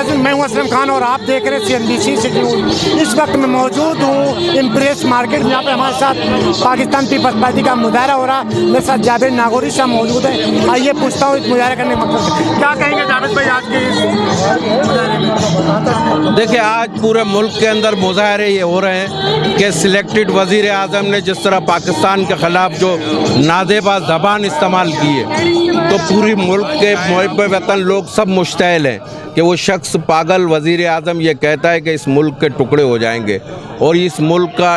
नाज़रीन, मैं हूं असलम खान और आप देख रहे हैं CNBC सिटी न्यूज़। इस वक्त मैं मौजूद हूं इम्प्रेस मार्केट, जहाँ पे हमारे साथ पाकिस्तान पीपल्स पार्टी का मुजाहरा हो रहा है। मेरे साथ जावेद नागौरी साहब मौजूद हैं। आइए पूछता हूँ इस मुजाहरा करने का मकसद क्या कहेंगे जावेद भाई आज के इस मुजाहरे में? देखिए, आज पूरे मुल्क के अंदर मुजाहरे ये हो रहे हैं कि सिलेक्टेड वज़ीर आज़म ने जिस तरह पाकिस्तान के ख़िलाफ़ जो नादेबा ज़बान इस्तेमाल की है, तो पूरी मुल्क के मुहिब वतन लोग सब मुश्तइल हैं कि वो शख्स पागल वज़ीर आज़म ये कहता है कि इस मुल्क के टुकड़े हो जाएंगे और इस मुल्क का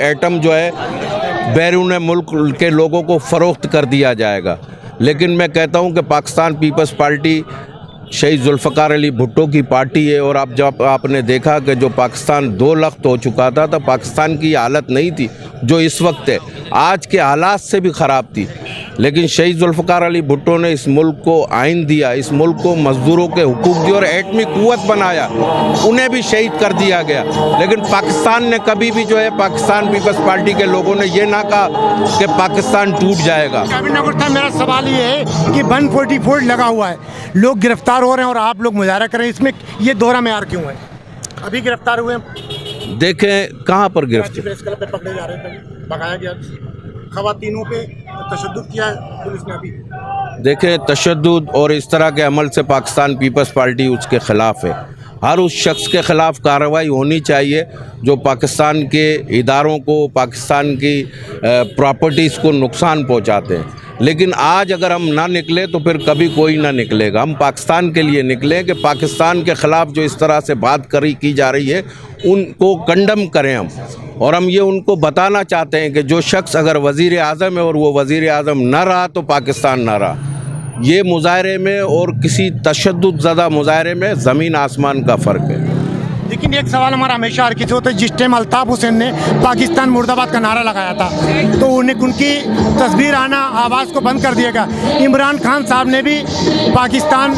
एटम जो है बैरून मुल्क के लोगों को फ़रोख्त कर दिया जाएगा। लेकिन मैं कहता हूँ कि पाकिस्तान पीपल्स पार्टी शहीद जुल्फ़िकार अली भुट्टो की पार्टी है और आप जब आपने देखा कि जो पाकिस्तान 2 लख्त हो चुका था, तो पाकिस्तान की हालत नहीं थी जो इस वक्त है, आज के हालात से भी ख़राब थी। लेकिन शहीद जुल्फ़िकार अली भुट्टो ने इस मुल्क को आइन दिया, इस मुल्क को मज़दूरों के हुकूक दिए और एटमी क़ुव्वत बनाया, उन्हें भी शहीद कर दिया गया। लेकिन पाकिस्तान ने कभी भी जो है, पाकिस्तान पीपल्स पार्टी के लोगों ने ये ना कहा कि पाकिस्तान टूट जाएगा। मेरा सवाल ये है कि 144 लगा हुआ है, लोग गिरफ्तार हो रहे हैं और आप लोग मुजाहरा कर रहे हैं, इसमें ये दोहरा मेयार क्यों है? अभी गिरफ्तार हुए हैं, देखें कहाँ पर गिरफ्तार, प्रेस क्लब पे पकड़े जा रहे थे, भगाया गया, ख़वातीनों पे तशद्दुद किया है पुलिस ने। अभी देखें, तशद्दुद और इस तरह के अमल से पाकिस्तान पीपल्स पार्टी उसके ख़िलाफ़ है। हर उस शख्स के ख़िलाफ़ कार्रवाई होनी चाहिए जो पाकिस्तान के इदारों को, पाकिस्तान की प्रॉपर्टीज़ को नुकसान पहुंचाते हैं। लेकिन आज अगर हम ना निकले तो फिर कभी कोई ना निकलेगा। हम पाकिस्तान के लिए निकले कि पाकिस्तान के ख़िलाफ़ जो इस तरह से बात की जा रही है उनको कंडम करें हम। और हम ये उनको बताना चाहते हैं कि जो शख्स अगर वज़ीर आज़म है और वो वज़ीर आज़म न रहा तो पाकिस्तान न रहा। ये मुजाहरे में और किसी तशद्दुद ज़दा मुजाहरे में ज़मीन आसमान का फ़र्क है। लेकिन एक सवाल हमारा हमेशा हर किसी होता है, जिस टाइम अल्ताफ़ हुसैन ने पाकिस्तान मुर्दाबाद का नारा लगाया था तो उनकी तस्वीर आना, आवाज़ को बंद कर दिया गया। इमरान खान साहब ने भी पाकिस्तान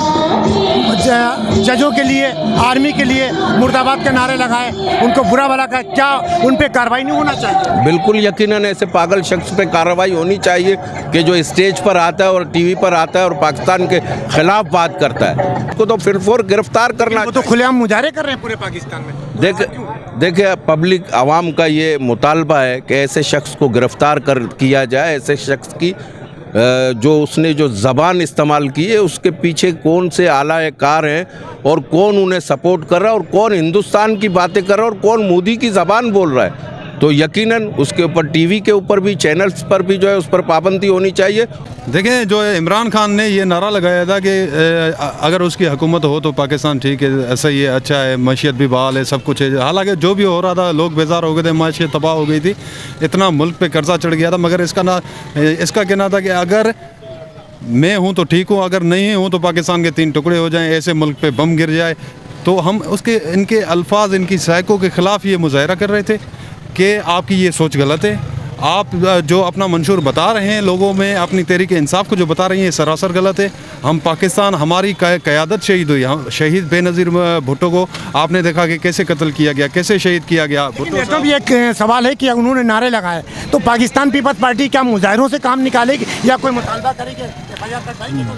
जजों के लिए, आर्मी के लिए मुर्दाबाद के नारे लगाए, उनको बुरा भला कहा, क्या उन पर कार्रवाई नहीं होना चाहिए? बिल्कुल यकीनन ऐसे पागल शख्स पे कार्रवाई होनी चाहिए कि जो स्टेज पर आता है और टीवी पर आता है और पाकिस्तान के ख़िलाफ़ बात करता है, उसको तो फिर गिरफ्तार करना। तो खुलेआम मुजाहरे कर रहे हैं पूरे पाकिस्तान में। देखिए, पब्लिक आवाम का ये मुतालबा है कि ऐसे शख्स को गिरफ़्तार किया जाए। ऐसे शख्स की जो उसने जो ज़बान इस्तेमाल की है उसके पीछे कौन से आला कार हैं और कौन उन्हें सपोर्ट कर रहा है और कौन हिंदुस्तान की बातें कर रहा है और कौन मोदी की ज़बान बोल रहा है, तो यकीनन उसके ऊपर टीवी के ऊपर भी, चैनल्स पर भी जो है उस पर पाबंदी होनी चाहिए। देखें, जो इमरान खान ने ये नारा लगाया था कि अगर उसकी हुकूमत हो तो पाकिस्तान ठीक है, ऐसा ही है, अच्छा है, मैशियत भी बहाल है, सब कुछ है। हालांकि जो भी हो रहा था, लोग बेजार हो गए थे, मैशियत तबाह हो गई थी, इतना मुल्क पे कर्जा चढ़ गया था। मगर इसका कहना था कि अगर मैं हूँ तो ठीक हूँ, अगर नहीं हूँ तो पाकिस्तान के 3 टुकड़े हो जाएँ, ऐसे मुल्क पे बम गिर जाए। तो हम इनके अल्फाज, इनकी साइको के ख़िलाफ़ ये मुजाहरा कर रहे थे कि आपकी ये सोच गलत है। आप जो अपना मंशूर बता रहे हैं लोगों में, अपनी तहरीक इंसाफ को जो बता रही हैं, सरासर गलत है। हम पाकिस्तान, हमारी क़यादत शहीद हुई। हम शहीद बेनज़ीर भुट्टो को आपने देखा कि कैसे कत्ल किया गया, कैसे शहीद किया गया। तो भी एक सवाल है कि उन्होंने नारे लगाए तो पाकिस्तान पीपल्स पार्टी क्या मुजाहिरों से काम निकालेगी या कोई मुतालबा करेगी?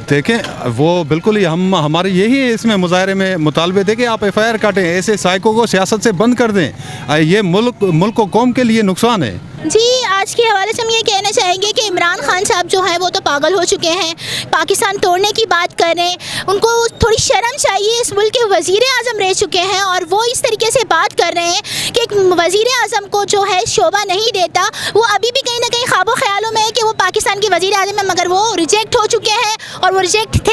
देखें, वो बिल्कुल ही हमारे यही इसमें मुजाहरे में मुतालबे थे कि आप FIR काटें, ऐसे साइको को सियासत से बंद कर दें। ये मुल्क को कौम के लिए नुकसान है। जी, आज के हवाले से हम ये कहना चाहेंगे कि इमरान खान साहब जो हैं वो तो पागल हो चुके हैं, पाकिस्तान तोड़ने की बात कर रहे हैं। उनको थोड़ी शर्म चाहिए, इस मुल्क के वज़ीर आज़म रह चुके हैं और वो इस तरीके से बात कर रहे हैं कि एक वज़ीर आज़म को जो है शोभा नहीं देता। वो अभी भी कहीं ना कहीं ख्वाबों ख्यालों में है कि वो पाकिस्तान के वज़ीर आज़म है, मगर वो रिजेक्ट हो चुके हैं और वो रिजेक्ट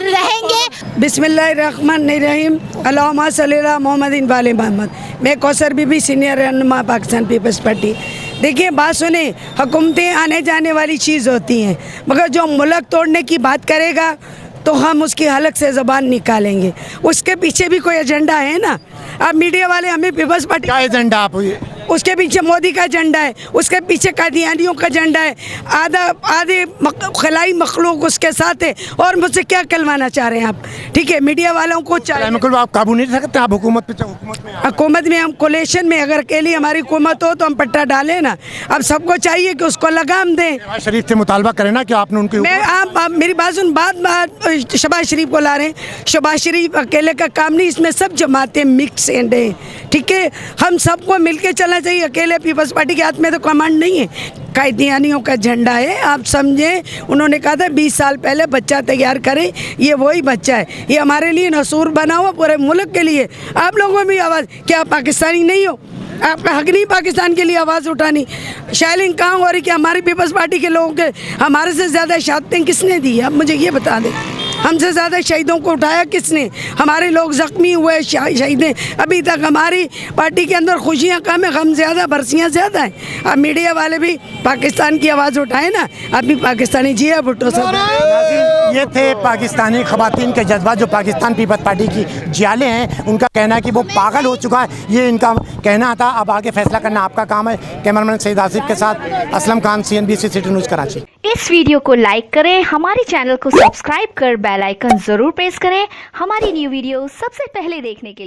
रहेंगे। बिस्मिल्लाहिर्रहमानिर्रहीम, अल्लाहुम्मा सल्ली अला मुहम्मदिन वाले मोहम्मद। मैं कौसर बीबी, सीनियर रहनुमा पाकिस्तान पीपल्स पार्टी। देखिए, बात सुने, हुकूमतें आने जाने वाली चीज़ होती हैं, मगर जो मुल्क तोड़ने की बात करेगा तो हम उसकी हलक से ज़बान निकालेंगे। उसके पीछे भी कोई एजेंडा है ना। अब मीडिया वाले हमें पीपल्स पार्टी क्या एजेंडा आप उसके पीछे मोदी का झंडा है, उसके पीछे कादियानियों का झंडा है, आधे खलाई मखलूक उसके साथ है। और मुझसे क्या कहलवाना चाह रहे हैं आप? ठीक है, मीडिया वालों को चाहिए, आप काबू नहीं रख सकते, आप हुकूमत में हम कोलेशन में अगर अकेली हमारी हुकूमत हो तो हम पट्टा डालें ना। अब सबको चाहिए कि उसको लगाम दें। शहबाज शरीफ से मुतालबा करें ना कि आपने उनकी आप मेरी बात सुन, बात शहबाज शरीफ को ला रहे हैं। शहबाज शरीफ अकेले का काम नहीं, इसमें सब जमातें मिक्स एंड है। ठीक है, हम सबको मिलके चलना चाहिए। अकेले पीपल्स पार्टी के हाथ में तो कमांड नहीं है, कादियानियों का झंडा है। आप समझें, उन्होंने कहा था 20 साल पहले बच्चा तैयार करें, ये वही बच्चा है। ये हमारे लिए नसूर बना हुआ पूरे मुल्क के लिए। आप लोगों में भी आवाज़, क्या आप पाकिस्तानी नहीं हो? आपका हक नहीं पाकिस्तान के लिए आवाज़ उठानी? शायलिंग कहाँ हो रही कि हमारी पीपल्स पार्टी के लोगों के हमारे से ज़्यादा शहादतें किसने दी? अब मुझे ये बता दें, हमसे ज़्यादा शहीदों को उठाया किसने? हमारे लोग ज़ख्मी हुए, शहीदें। अभी तक हमारी पार्टी के अंदर खुशियाँ कम है, गम ज़्यादा, बरसियाँ ज़्यादा हैं। अब मीडिया वाले भी पाकिस्तान की आवाज़ उठाए ना। अभी पाकिस्तानी जिया भुट्टो साहब, ये थे पाकिस्तानी खवातीन के जज्बात, जो पाकिस्तान पीपल्स पार्टी की जियाले हैं। उनका कहना है कि वो पागल हो चुका है, ये इनका कहना था। अब आगे फैसला करना आपका काम है। कैमरामैन सईद आसिफ के साथ Aslam Khan, CNBC city news Karachi. इस वीडियो को लाइक करें, हमारे चैनल को सब्सक्राइब कर बेल आइकन जरूर प्रेस करें हमारी न्यू वीडियो सबसे पहले देखने के लिए।